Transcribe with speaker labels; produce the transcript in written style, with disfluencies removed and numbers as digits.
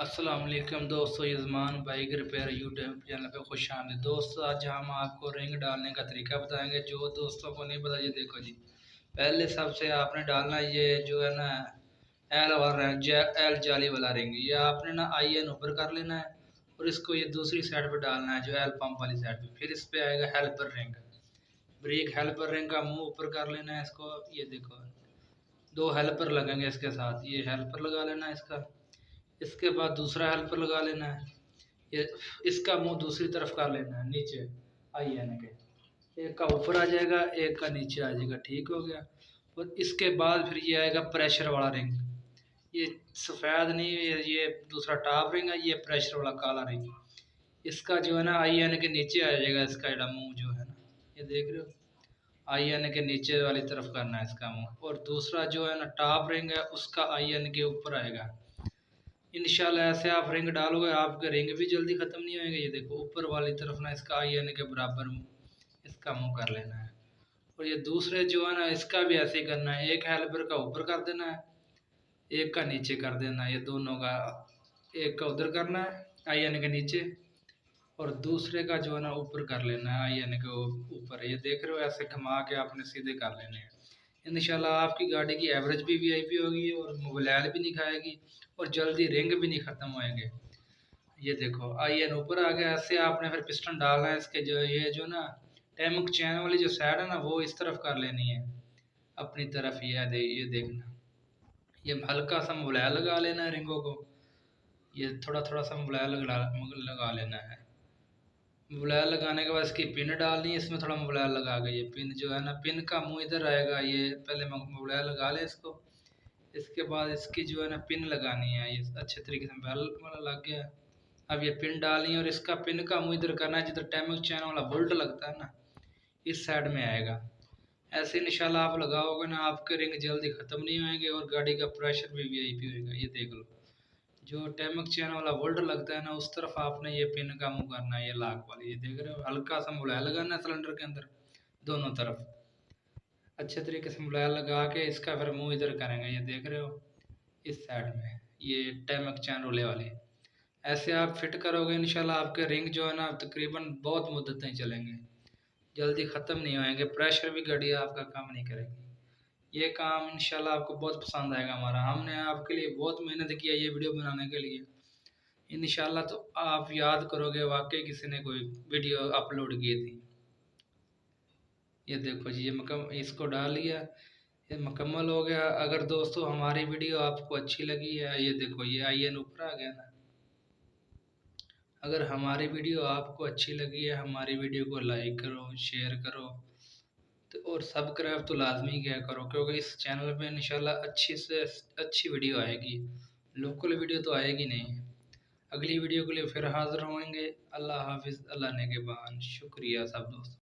Speaker 1: अस्सलाम वालेकुम दोस्तों, यजमान बाइक रिपेयर यूट्यूब चैनल पे खुश आमदीद। दोस्तों आज हम आपको रिंग डालने का तरीका बताएंगे। जो दोस्तों को नहीं पता, ये देखो जी, पहले सबसे आपने डालना ये जो है ना एल वाला एल जाली वाला रिंग, ये आपने ना आई एन ऊपर कर लेना है और इसको ये दूसरी साइड पे डालना है जो एल पंप वाली साइड पे। फिर इस पे आएगा helper ring, break helper ring का मुंह ऊपर कर लेना है इसको। ये देखो दो हेल्पर लगेंगे इसके साथ, ये हेल्पर लगा लेना है इसका। इसके बाद दूसरा हेल्पर लगा लेना है, ये इसका मुंह दूसरी तरफ कर लेना है नीचे आई एन के। एक का ऊपर आ जाएगा, एक का नीचे आ जाएगा, ठीक हो गया। और इसके बाद फिर ये आएगा प्रेशर वाला रिंग, ये सफ़ेद नहीं, ये दूसरा टॉप रिंग है, ये प्रेशर वाला काला रिंग। इसका जो है ना आई एन के नीचे आ जाएगा इसका एडा मुंह जो है ना, ये देख रहे हो, आई एन के नीचे वाली तरफ करना है इसका मुंह। और दूसरा जो है ना टॉप रिंग है, उसका आई एन के ऊपर आएगा। इंशाल्लाह ऐसे आप रिंग डालोगे, आपके रिंग भी जल्दी ख़त्म नहीं होंगे। ये देखो ऊपर वाली तरफ ना इसका आई एन के बराबर इसका मुंह कर लेना है। और ये दूसरे जो है ना इसका भी ऐसे ही करना है, एक हेल्पर का ऊपर कर देना है, एक का नीचे कर देना है। ये दोनों का एक का उधर करना है आई एन के नीचे, और दूसरे का जो है ना ऊपर कर लेना है आई एन के ऊपर। ये देख रहे हो, ऐसे घुमा के आपने सीधे कर लेने हैं। इंशाल्लाह आपकी गाड़ी की एवरेज भी वीआईपी होगी और मोबाइल भी नहीं खाएगी और जल्दी रिंग भी नहीं ख़त्म होएंगे। ये देखो आई एन ऊपर आ गया। ऐसे आपने फिर पिस्टन डालना है इसके, जो ये जो ना टैमक चैन वाली जो साइड है ना, वो इस तरफ कर लेनी है अपनी तरफ। ये देखना, ये हल्का सा मोबाइल लगा लेना है रिंगों को, ये थोड़ा थोड़ा सा मोबाइल लगा लेना है। मोबाइल लगाने के बाद इसकी पिन डालनी है, इसमें थोड़ा मोबाइल लगा के, ये पिन जो है ना, पिन का मुंह इधर आएगा। ये पहले मोबाइल लगा ले इसको, इसके बाद इसकी जो है ना पिन लगानी है। ये अच्छे तरीके से मोबाइल वाला लग गया। अब ये पिन डालनी है और इसका पिन का मुंह इधर करना है, जिधर टैमिक चैन वाला बोल्ट लगता है ना, इस साइड में आएगा। ऐसे इंशाल्लाह आप लगाओगे ना, आपके रिंग जल्दी ख़त्म नहीं होंगे और गाड़ी का प्रेशर भी वीआईपी होएगा। ये देख लो, जो टैमक चैन वाला बोल्ट लगता है ना, उस तरफ आपने ये पिन का मुंह करना है, ये लॉक वाली। ये देख रहे हो, हल्का सा मुलाया लगाना है सिलेंडर के अंदर दोनों तरफ, अच्छे तरीके से मुलाया लगा के इसका फिर मुंह इधर करेंगे। ये देख रहे हो इस साइड में, ये टैमक चैन रोले वाली। ऐसे आप फिट करोगे इंशाल्लाह आपके रिंग जो है ना तकरीबन बहुत मुद्दतें चलेंगे, जल्दी ख़त्म नहीं होएंगे, प्रेशर भी गाड़ी आपका काम नहीं करेगी। ये काम इंशाल्लाह आपको बहुत पसंद आएगा हमारा। हमने आपके लिए बहुत मेहनत किया ये वीडियो बनाने के लिए। इंशाल्लाह तो आप याद करोगे वाकई किसी ने कोई वीडियो अपलोड की थी। ये देखो जी, ये इसको डाल लिया, ये मुकम्मल हो गया। अगर दोस्तों हमारी वीडियो आपको अच्छी लगी है, ये देखो ये आई एन ऊपर आ गया ना। अगर हमारी वीडियो आपको अच्छी लगी है, हमारी वीडियो को लाइक करो, शेयर करो, तो और सब्सक्राइब तो लाजमी किया करो, क्योंकि इस चैनल पे इंशाल्लाह अच्छी से अच्छी वीडियो आएगी, लोकल वीडियो तो आएगी नहीं। अगली वीडियो के लिए फिर हाज़िर होंगे। अल्लाह हाफिज़, अल्लाह ने के बाद शुक्रिया सब दोस्तों।